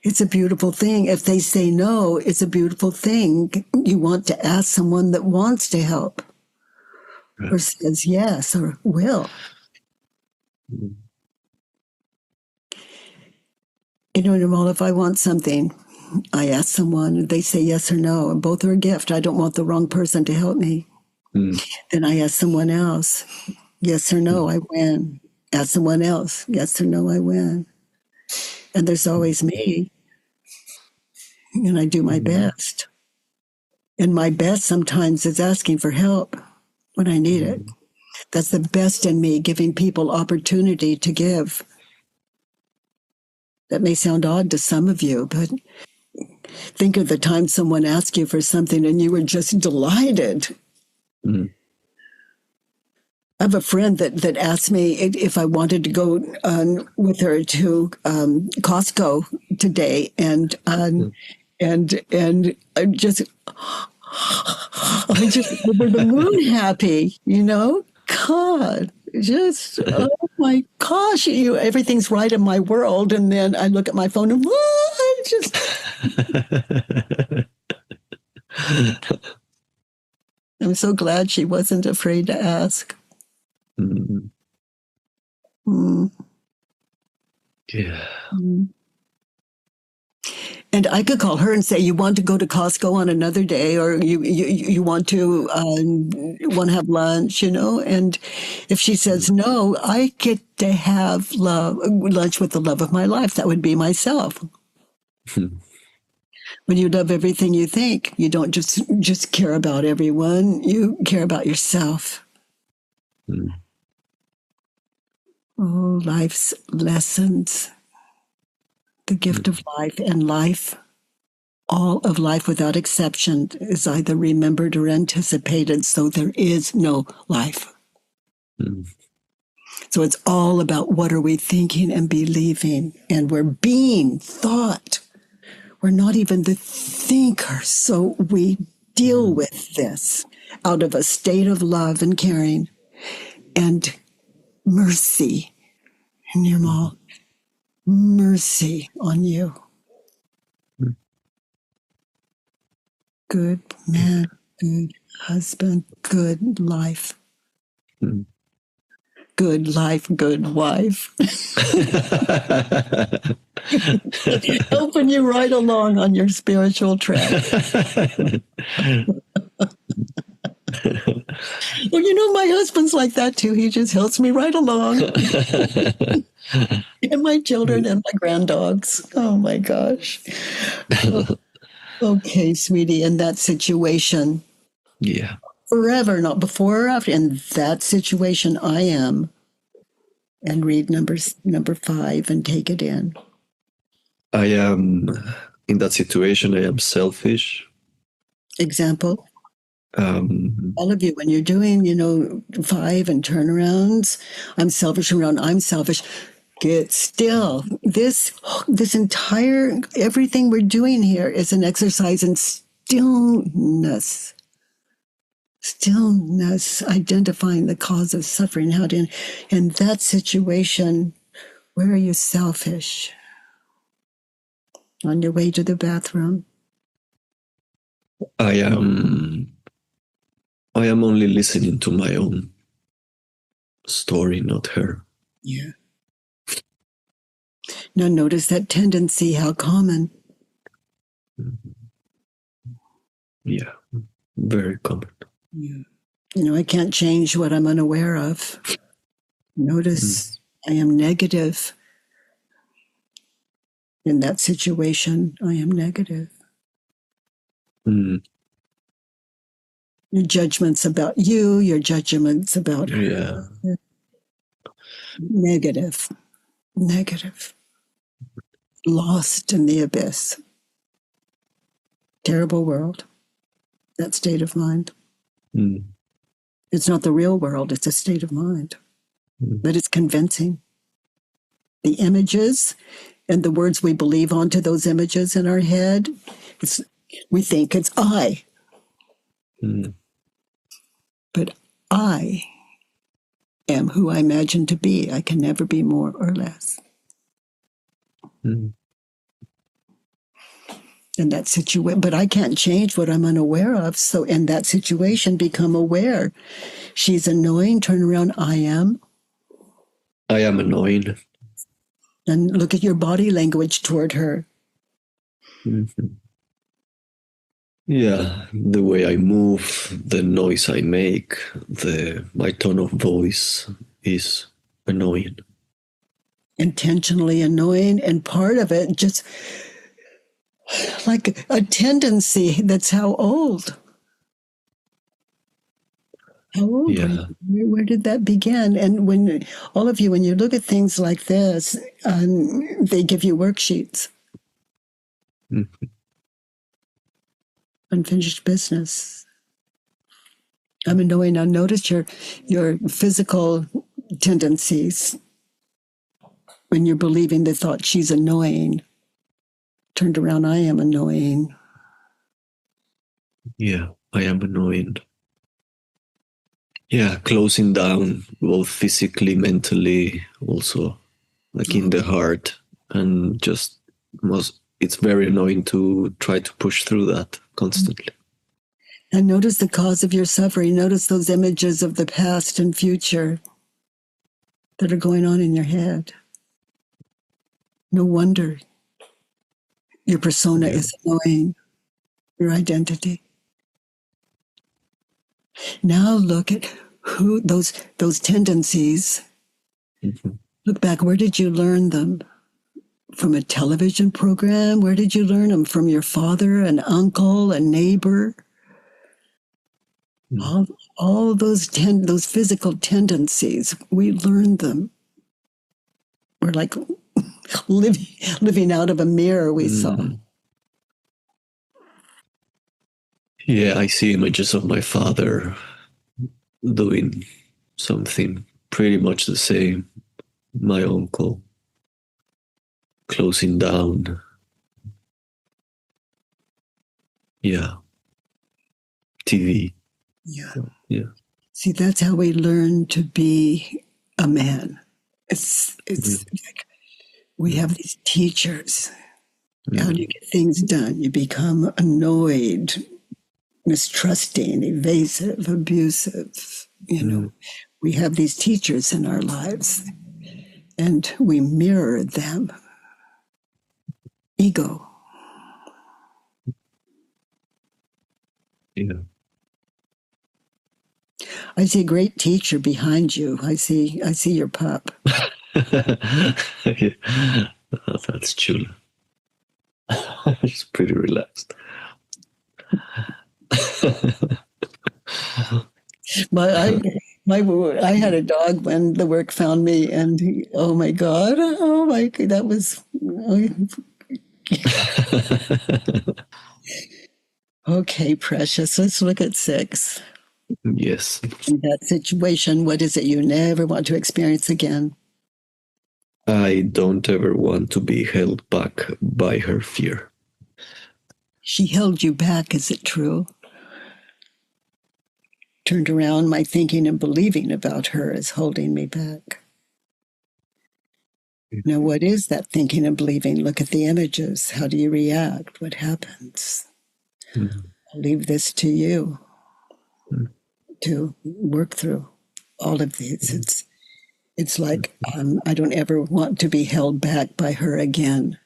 it's a beautiful thing. If they say no, it's a beautiful thing. You want to ask someone that wants to help or says yes or will. Nirmal, if I want something, I ask someone, they say yes or no, and both are a gift. I don't want the wrong person to help me. Then I ask someone else, yes or no, I win. Ask someone else, yes or no, I win. And there's always me. And I do my best. And my best sometimes is asking for help when I need it. That's the best in me, giving people opportunity to give. That may sound odd to some of you, but think of the time someone asked you for something and you were just delighted. I have a friend that asked me if I wanted to go with her to Costco today, and I just over the moon happy, God, just oh my gosh, everything's right in my world, and then I look at my phone and I just. I'm so glad she wasn't afraid to ask. Yeah. And I could call her and say, you want to go to Costco on another day, or you want to have lunch, And if she says no, I get to have lunch with the love of my life. That would be myself. When you love everything you think, you don't just care about everyone. You care about yourself. Oh, life's lessons. The gift of life, and life, all of life without exception, is either remembered or anticipated, so there is no life. So it's all about what are we thinking and believing, and we're being thought. We're not even the thinker, so we deal with this out of a state of love and caring and mercy. Nirmal, mercy on you. Mm. Good man, good husband, good life. Mm. Good life, good wife. Helping you right along on your spiritual track. Well, my husband's like that too. He just helps me right along. And my children and my granddogs. Oh my gosh. Okay, sweetie, in that situation, Yeah. forever, not before or after, in that situation I am. And read number 5 and take it in. I am in that situation. I am selfish. Example. Um, All of you, when you're doing, 5 and turnarounds, I'm selfish around, I'm selfish. Get still. This entire, everything we're doing here is an exercise in stillness. Stillness, identifying the cause of suffering. How to, in that situation, where are you selfish? On your way to the bathroom. I am only listening to my own story, not her. Yeah. Now notice that tendency, how common. Yeah, very common. Yeah. I can't change what I'm unaware of. Notice I am negative. In that situation, I am negative. Mm. Your judgments about you, your judgments about her. Yeah. Negative. Negative. Lost in the abyss. Terrible world. That state of mind. Mm. It's not the real world, it's a state of mind. But it's convincing. The images and the words we believe onto those images in our head, we think it's I. Mm. But I am who I imagine to be. I can never be more or less. Mm. In that situation, but I can't change what I'm unaware of. So in that situation, become aware. She's annoying. Turn around. I am. I am annoying. And look at your body language toward her. Mm-hmm. Yeah, the way I move, the noise I make, my tone of voice is annoying. Intentionally annoying. And part of it just like a tendency. That's how old. How old were you? Where did that begin? And when all of you, when you look at things like this, they give you worksheets. Mm-hmm. Unfinished business. I'm annoying. Now notice your physical tendencies when you're believing the thought she's annoying. Turned around, I am annoying. Yeah, I am annoying. Yeah, closing down both physically, mentally, also like in the heart, and just it's very annoying to try to push through that constantly. And notice the cause of your suffering. Notice those images of the past and future that are going on in your head. No wonder your persona is annoying, your identity. Now look at who those tendencies. Mm-hmm. Look back, where did you learn them? From a television program? Where did you learn them? From your father, an uncle, a neighbor? Mm. All those physical tendencies, we learned them. We're like living out of a mirror we saw. Yeah, I see images of my father doing something pretty much the same. My uncle closing down. Yeah. TV. Yeah. Yeah. See, that's how we learn to be a man. It's like We have these teachers. How do you get things done? You become annoyed, mistrusting, evasive, abusive. We have these teachers in our lives, and we mirror them. Ego. Yeah. I see a great teacher behind you. I see your pup. Yeah. That's true. It's pretty relaxed. I had a dog when the work found me, and oh my God, that was okay, precious. Let's look at 6. Yes. In that situation, what is it you never want to experience again? I don't ever want to be held back by her fear. She held you back, is it true? Turned around, my thinking and believing about her is holding me back. Now, what is that thinking and believing? Look at the images. How do you react? What happens? I'll leave this to you to work through all of these. It's like I don't ever want to be held back by her again.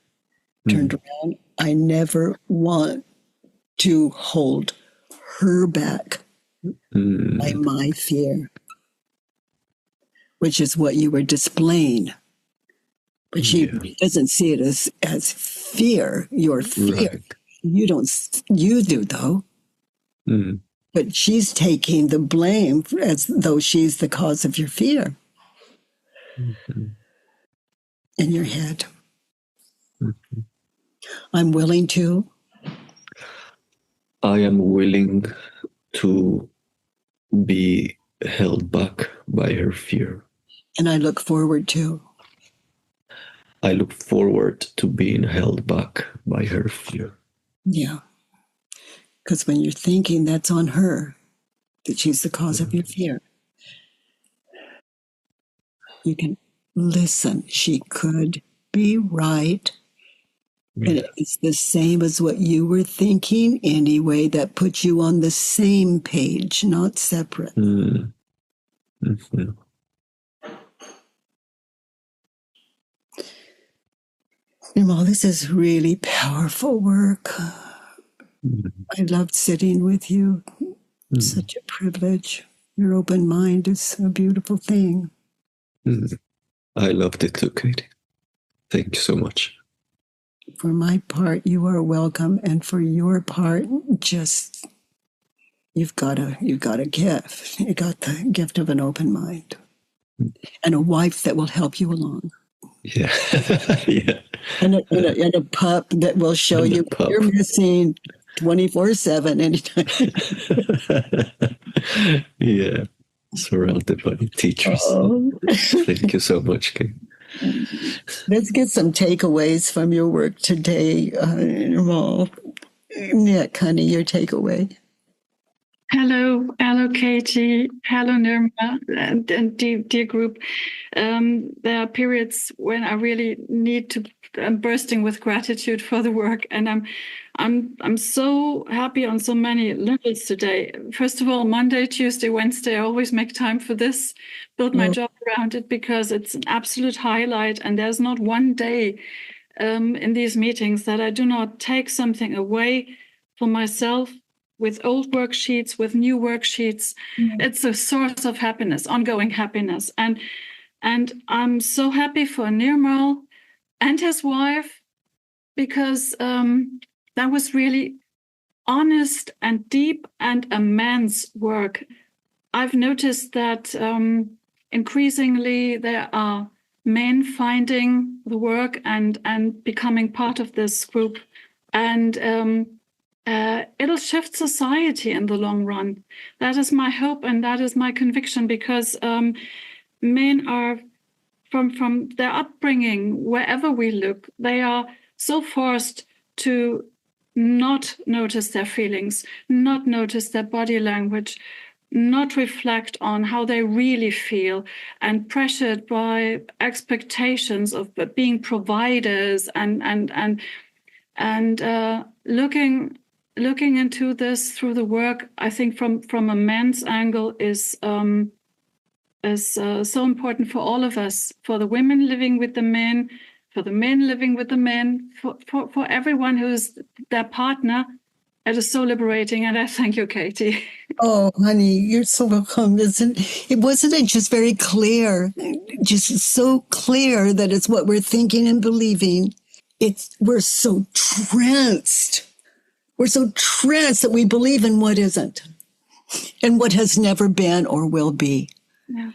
Turned around, I never want to hold her back by my fear, which is what you were displaying. But she doesn't see it as fear, your fear. Right. You do though. But she's taking the blame as though she's the cause of your fear in your head. I'm willing to. I am willing to be held back by her fear. And I look forward to. I look forward to being held back by her fear. Yeah. Because when you're thinking that's on her, that she's the cause of your fear, you can listen. She could be right. And it's the same as what you were thinking anyway, that puts you on the same page, not separate. Nirmal, this is really powerful work. I loved sitting with you. It's such a privilege. Your open mind is a beautiful thing. I loved it too, Katie. Thank you so much. For my part, you are welcome. And for your part, just you've got a gift. You got the gift of an open mind. And a wife that will help you along. Yeah. Yeah. And a pup that will show you what you're missing 24/7 anytime. Yeah. Surrounded by teachers. Oh. Thank you so much, Kate. Let's get some takeaways from your work today, Nirmal. Nick, honey, your takeaway. Hello, Katie. Hello, Nirmal, and dear group. There are periods when I really need to. I'm bursting with gratitude for the work, and I'm so happy on so many levels today. First of all, Monday, Tuesday, Wednesday, I always make time for this, build my job around it, because it's an absolute highlight. And there's not one day in these meetings that I do not take something away for myself, with old worksheets, with new worksheets. It's a source of happiness, ongoing happiness. And I'm so happy for Nirmal and his wife, because that was really honest and deep and immense work. I've noticed that increasingly there are men finding the work and becoming part of this group. And it'll shift society in the long run. That is my hope, and that is my conviction, because men are, from their upbringing, wherever we look, they are so forced to not notice their feelings, not notice their body language, not reflect on how they really feel, and pressured by expectations of being providers, and looking into this through the work, I think from a man's angle is so important for all of us, for the women living with the men, for the men living with the men, for everyone who's their partner. It is so liberating, and I thank you, Katie. Oh, honey, you're so welcome. Wasn't it just very clear, just so clear that it's what we're thinking and believing. We're so tranced. We're so tranced that we believe in what isn't and what has never been or will be. Yeah.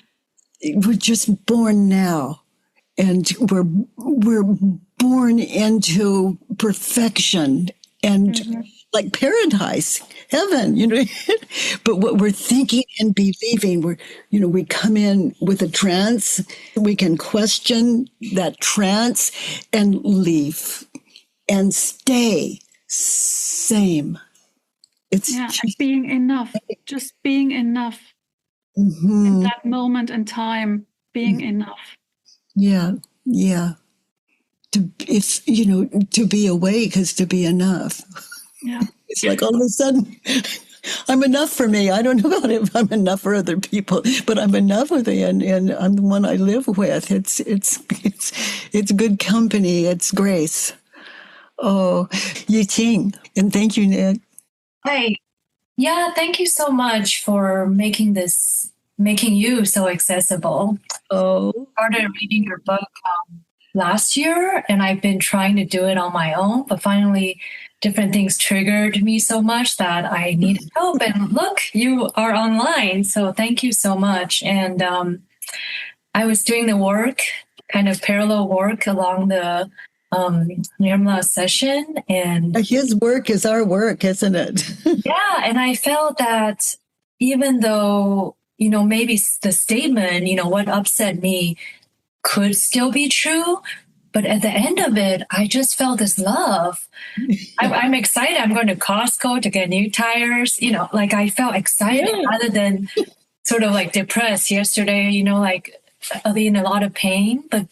We're just born now, and we're born into perfection and like paradise, heaven, but what we're thinking and believing, we come in with a trance. We can question that trance and leave and stay same. It's just being enough, just being enough in that moment in time, being enough. Yeah. To be awake is to be enough. Yeah. It's like all of a sudden, I'm enough for me. I don't know about if I'm enough for other people, but I'm enough with it, and I'm the one I live with. It's good company. It's grace. Oh, Yi-Ting, and thank you, Nick. Hi. Yeah, thank you so much for making you so accessible. Oh, Started reading your book last year, and I've been trying to do it on my own, but finally different things triggered me so much that I needed help. And look, you are online. So thank you so much. And I was doing the work, kind of parallel work along the Nirmal session. And his work is our work, isn't it? Yeah. And I felt that even though, maybe the statement, what upset me could still be true, but at the end of it, I just felt this love. I'm excited. I'm going to Costco to get new tires. I felt excited rather than sort of like depressed yesterday, in a lot of pain. But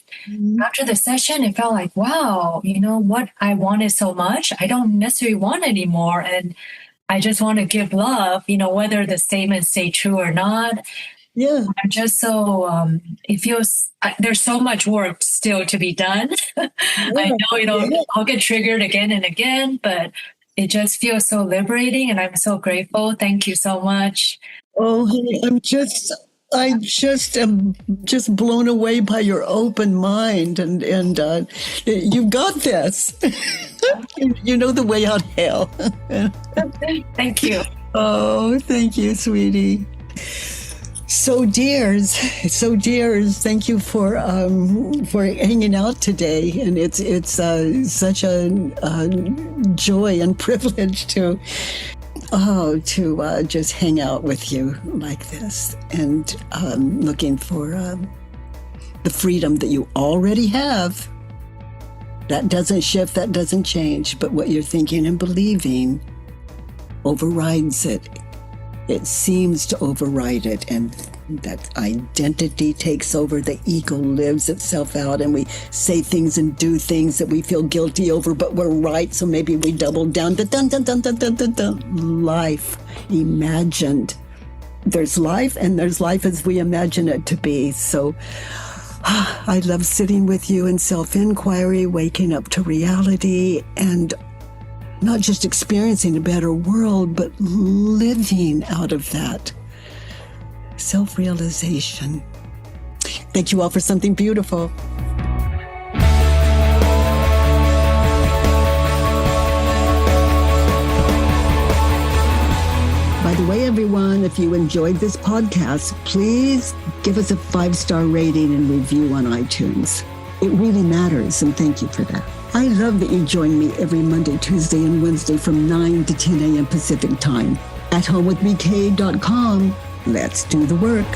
after the session, it felt like, wow, what I wanted so much, I don't necessarily want anymore. And I just want to give love, whether the statements stay true or not. Yeah. I'm just so, it feels, there's so much work still to be done. I know, I'll get triggered again and again, but it just feels so liberating, and I'm so grateful. Thank you so much. Oh, honey, I just am just blown away by your open mind, and you've got this. You know the way out of hell. Thank you. Oh, thank you, sweetie. So dears, thank you for hanging out today, and it's such a joy and privilege to just hang out with you like this, and looking for the freedom that you already have. That doesn't shift, that doesn't change, but what you're thinking and believing overrides it. It seems to override it, and that identity takes over. The ego lives itself out, and we say things and do things that we feel guilty over, but we're right, so maybe we double down. Life imagined. There's life, and there's life as we imagine it to be. So I love sitting with you in self-inquiry, waking up to reality, and not just experiencing a better world, but living out of that self-realization. Thank you all for something beautiful. By the way, everyone, if you enjoyed this podcast, please give us a 5-star rating and review on iTunes. It really matters, and thank you for that. I love that you join me every Monday, Tuesday, and Wednesday from 9 to 10 a.m. Pacific time. At homewithbk.com. Let's do the work.